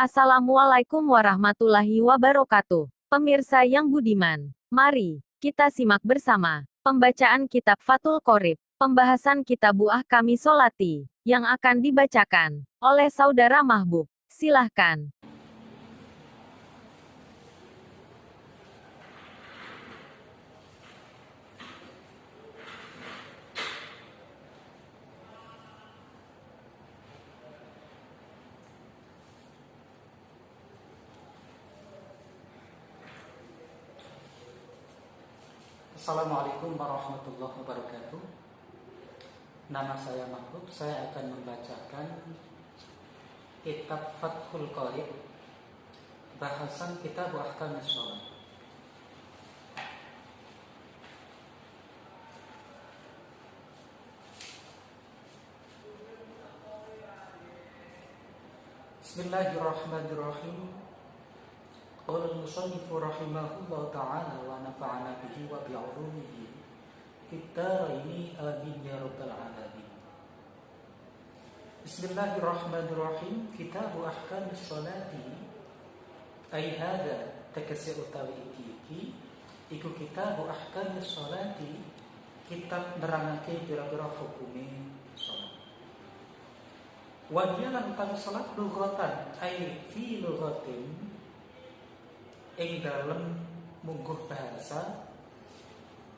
Assalamualaikum warahmatullahi wabarakatuh. Pemirsa yang budiman, mari kita simak bersama pembacaan kitab Fathul Qorib, pembahasan Kitabu Ahkami Sholati, yang akan dibacakan oleh Saudara Mahbub. Silahkan. Assalamualaikum warahmatullahi wabarakatuh. Nama saya Mahbub. Saya akan membacakan kitab Fathul Qorib, bahasan kitab Ahkami Sholat. Bismillahirrahmanirrahim. Qala al-musannifu rahimahullahu ta'ala wa nafa'ana bihi wa bi'ulumihi fid dharaini amin ya rabbal alamin. Bismillahirrahmanirrahim. Kitabu Ahkamis Sholati ay hada takasir utawi iki iku kitabu Ahkamis Sholati, kitab nerangake pira-pira hukume salat. Wa dia lan utawi salat lughatan ay fi lughatin, ing dalem mungguh bahasa,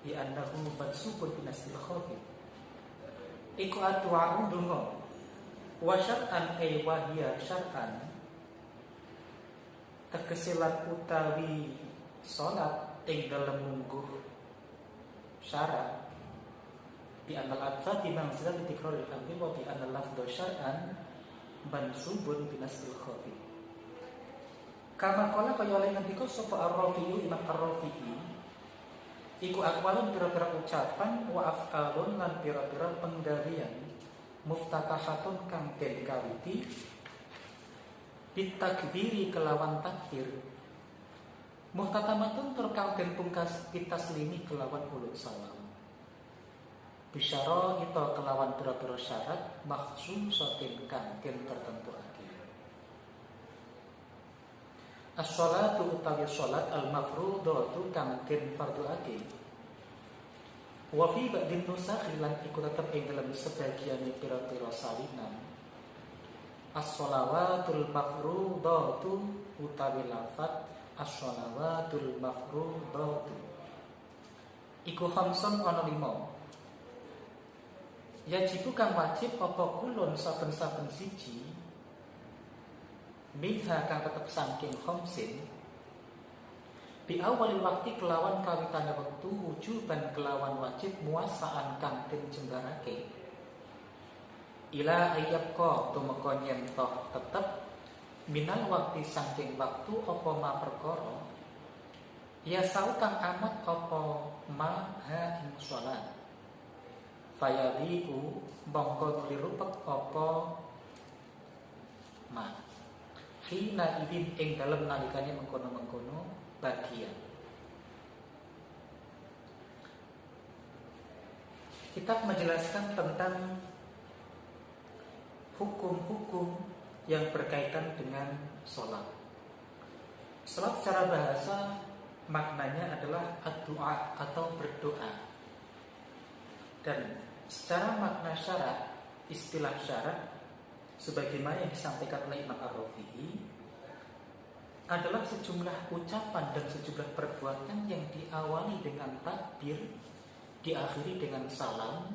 di annahu mansubun binasil khafid iku addu'a ndonga, wa syar'an ay wahya syar'an tegesilat utawi salat ing dalem mungguh syarat, di annal adfa di mangsilah dikrol al-amri wa di annal lafdhu syar'an mansubun binasil khafid. Kama kala kaya oleh ngendika sapa Ar-Rafi'i, Imam Ar-Rafi'i, iku aqwalun pira-pira ucapan wa af'alun lan pira-pira penggawean muftatahatun kang den kawiti bitakbiri kelawan takbir, muhtatamatun tur kang den pungkas ditaslimi kelawan ulul salam, bisyara ita kelawan pira-pira syarat makhsusatin kang den tertentuake. As-sholatu utawi sholat al-mafrudatu kang den fardhuake. Wa fi ba'din nusakh lan iku tetep ing dalem sebagian pira-pira salinan. As-sholawatul mafrudatu utawi lafat as-sholawatul mafrudatu iku khamsun ana 5. Yajibu kang wajib apa kulun saben-saben siji minha kang tetep saking khamsin bi awalil waktu kelawan kawitane wektu wujuban kelawan wajib muasaan kang den jembarake ila ayyabqa tumeka yen toh tetep minal waktu saking waktu apa ma perkara ya sau kang amat apa ma ha ing shalat fayadiku mongko nglirupek apa ma hina idin ing dalem nalikane mengkono-mengkono bagian. Kitab menjelaskan tentang hukum-hukum yang berkaitan dengan sholat. Sholat secara bahasa maknanya adalah ad-du'a atau berdoa. Dan secara makna syarat, istilah syarat sebagaimana yang disampaikan oleh Imam Ar-Rafi'i adalah sejumlah ucapan dan sejumlah perbuatan yang diawali dengan takbir, diakhiri dengan salam,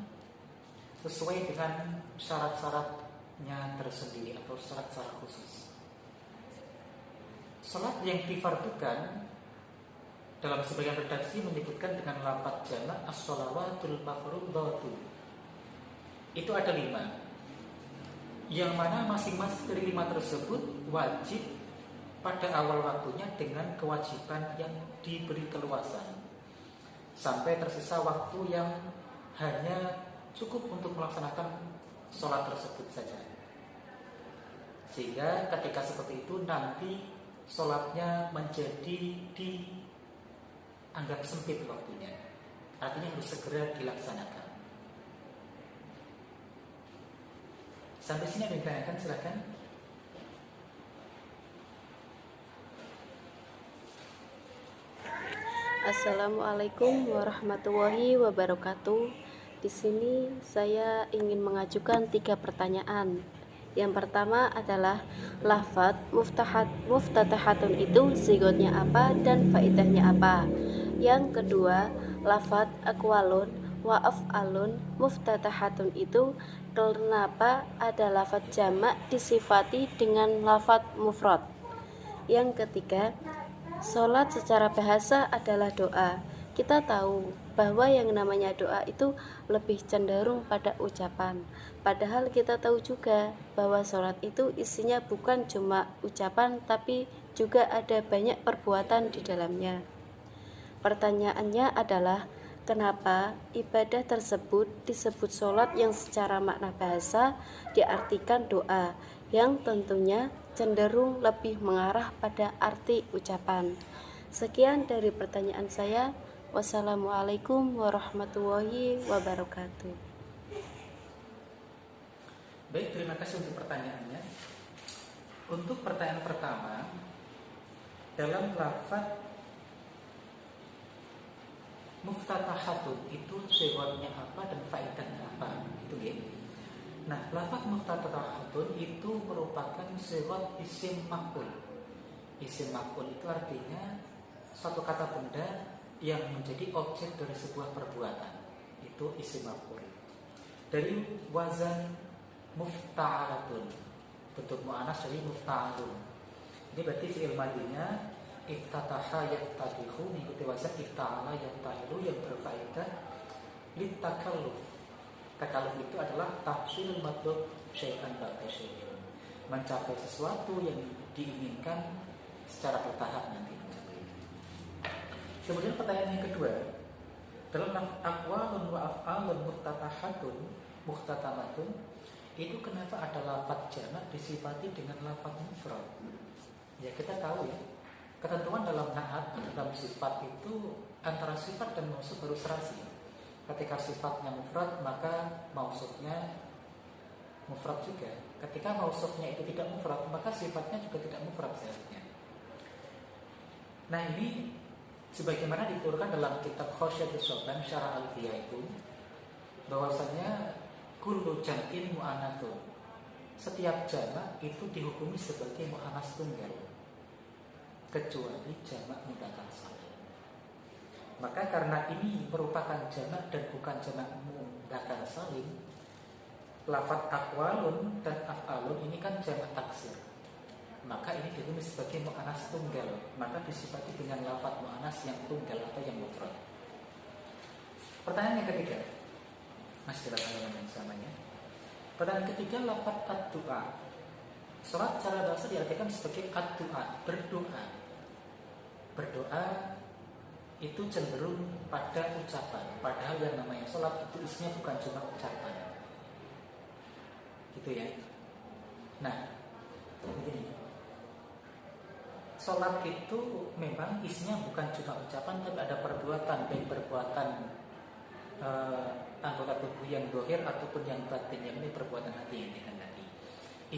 sesuai dengan syarat-syaratnya tersendiri atau syarat-syarat khusus. Salat yang difardukan dalam sebagian redaksi menyebutkan dengan lafaz jamak as-sholawatul mafrudatu. Itu ada 5. Yang mana masing-masing dari 5 tersebut wajib pada awal waktunya dengan kewajiban yang diberi keluasan sampai tersisa waktu yang hanya cukup untuk melaksanakan sholat tersebut saja, sehingga ketika seperti itu nanti sholatnya menjadi dianggap sempit waktunya, artinya harus segera dilaksanakan. Sampai sini ada yang ditanyakan, silakan. Assalamualaikum warahmatullahi wabarakatuh. Di sini saya ingin mengajukan 3 pertanyaan. Yang pertama adalah lafadz muftatahatun itu sigotnya apa dan faedahnya apa. Yang kedua, lafadz aqwalun wa af'alun muftatahatun itu kenapa ada lafadz jamak disifati dengan lafadz mufrad. Yang ketiga, sholat secara bahasa adalah doa. Kita tahu bahwa yang namanya doa itu lebih cenderung pada ucapan. Padahal kita tahu juga bahwa sholat itu isinya bukan cuma ucapan, tapi juga ada banyak perbuatan di dalamnya. Pertanyaannya adalah, kenapa ibadah tersebut disebut sholat yang secara makna bahasa diartikan doa, yang tentunya cenderung lebih mengarah pada arti ucapan. Sekian dari pertanyaan saya. Wassalamualaikum warahmatullahi wabarakatuh. Baik, terima kasih untuk pertanyaannya. Untuk pertanyaan pertama, dalam lafadz muftatahatun itu sesuatunya apa dan faedahnya apa? Itu ya. Nah, lafadz muftatahatun itu merupakan sesuatu isim maf'ul. Isim maf'ul itu artinya suatu kata benda yang menjadi objek dari sebuah perbuatan. Itu isim maf'ul. Dari wazan mufta'alatun, bentuk mu'annas dari mufta'alun. Ini berarti fi'il madinya iftataha yaftatihu, mengikuti wazan ifta'ala yafta'ilu yang berfaedah litakalluf. Takalluf itu adalah tahsilul matlub syai'an ba'da syai'in, mencapai sesuatu yang diinginkan secara bertahap nanti. Kemudian pertanyaan yang kedua, dalam aqwalun wa af'alun muhtatamatun itu kenapa ada lafadz jamak disifati dengan lafadz mufrad? Ya, kita tahu ya, ketentuan dalam na'at dalam sifat itu antara sifat dan mausuf harus serasi. Ketika sifatnya mufrad, maka mausufnya mufrad juga. Ketika mausufnya itu tidak mufrad, maka sifatnya juga tidak mufrad seharusnya. Nah, ini sebagaimana diturunkan dalam kitab Khosyatus Soban Syarah Alfiyah itu, bahwasanya kullu jam'in mu'anatsun, setiap jamak itu dihukumi sebagai mu'annas tunggal kecuali jamak mudzakkar salim. Maka karena ini merupakan jamak dan bukan jamak mudzakkar salim, lafadz aqwalun dan af'alun ini kan jamak taksir, maka ini dihukumi sebagai mu'annas tunggal, maka disifati dengan lafadz mu'annas yang tunggal atau yang mufrad. Pertanyaan yang ketiga, masih dalam halaman yang samanya. Pertanyaan ketiga, lafadz ad-du'a. Salat secara bahasa diartikan sebagai ad-du'a, berdoa. Berdoa itu cenderung pada ucapan, padahal yang namanya salat itu isinya bukan cuma ucapan. Gitu ya. Nah, begini. Salat itu memang isinya bukan cuma ucapan, tapi ada perbuatan, baik perbuatan anggota tubuh yang dohir ataupun yang batin, yang ini perbuatan hati yang dikehendaki.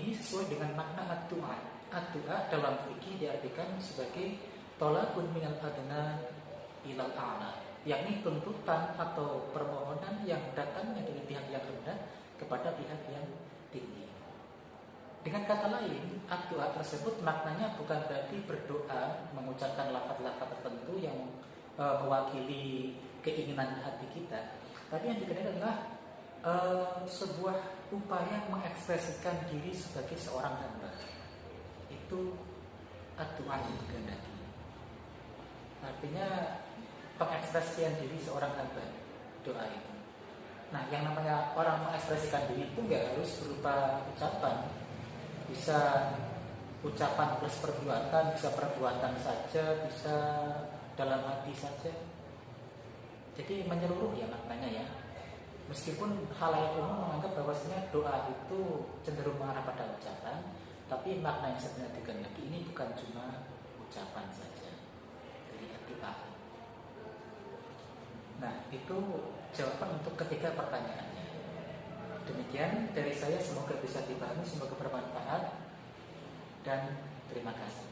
Ini sesuai dengan makna ad-du'a. Ad-du'a dalam fikih diartikan sebagai tolakun minal adna ilal a'la, yakni tuntutan atau permohonan yang datangnya dari pihak yang rendah kepada pihak yang tinggi. Dengan kata lain, ad-du'a tersebut maknanya bukan berarti berdoa mengucapkan lafaz-lafaz tertentu yang mewakili keinginan hati kita, tapi yang dikenal adalah sebuah upaya mengekspresikan diri sebagai seorang hamba. Itu ad-du'a yang dikehendaki. Artinya pengekspresian diri seorang hamba, doa itu. Nah, yang namanya orang mengekspresikan diri itu nggak harus berupa ucapan, bisa ucapan plus perbuatan, bisa perbuatan saja, bisa dalam hati saja. Jadi menyeluruh ya maknanya ya. Meskipun khalayak umum menganggap bahwasanya doa itu cenderung mengarah pada ucapan, tapi makna yang sebenarnya dikehendaki ini bukan cuma ucapan saja dari doa. Nah, itu jawaban untuk ketiga pertanyaannya. Demikian dari saya, semoga bisa dipahami, semoga bermanfaat, dan terima kasih.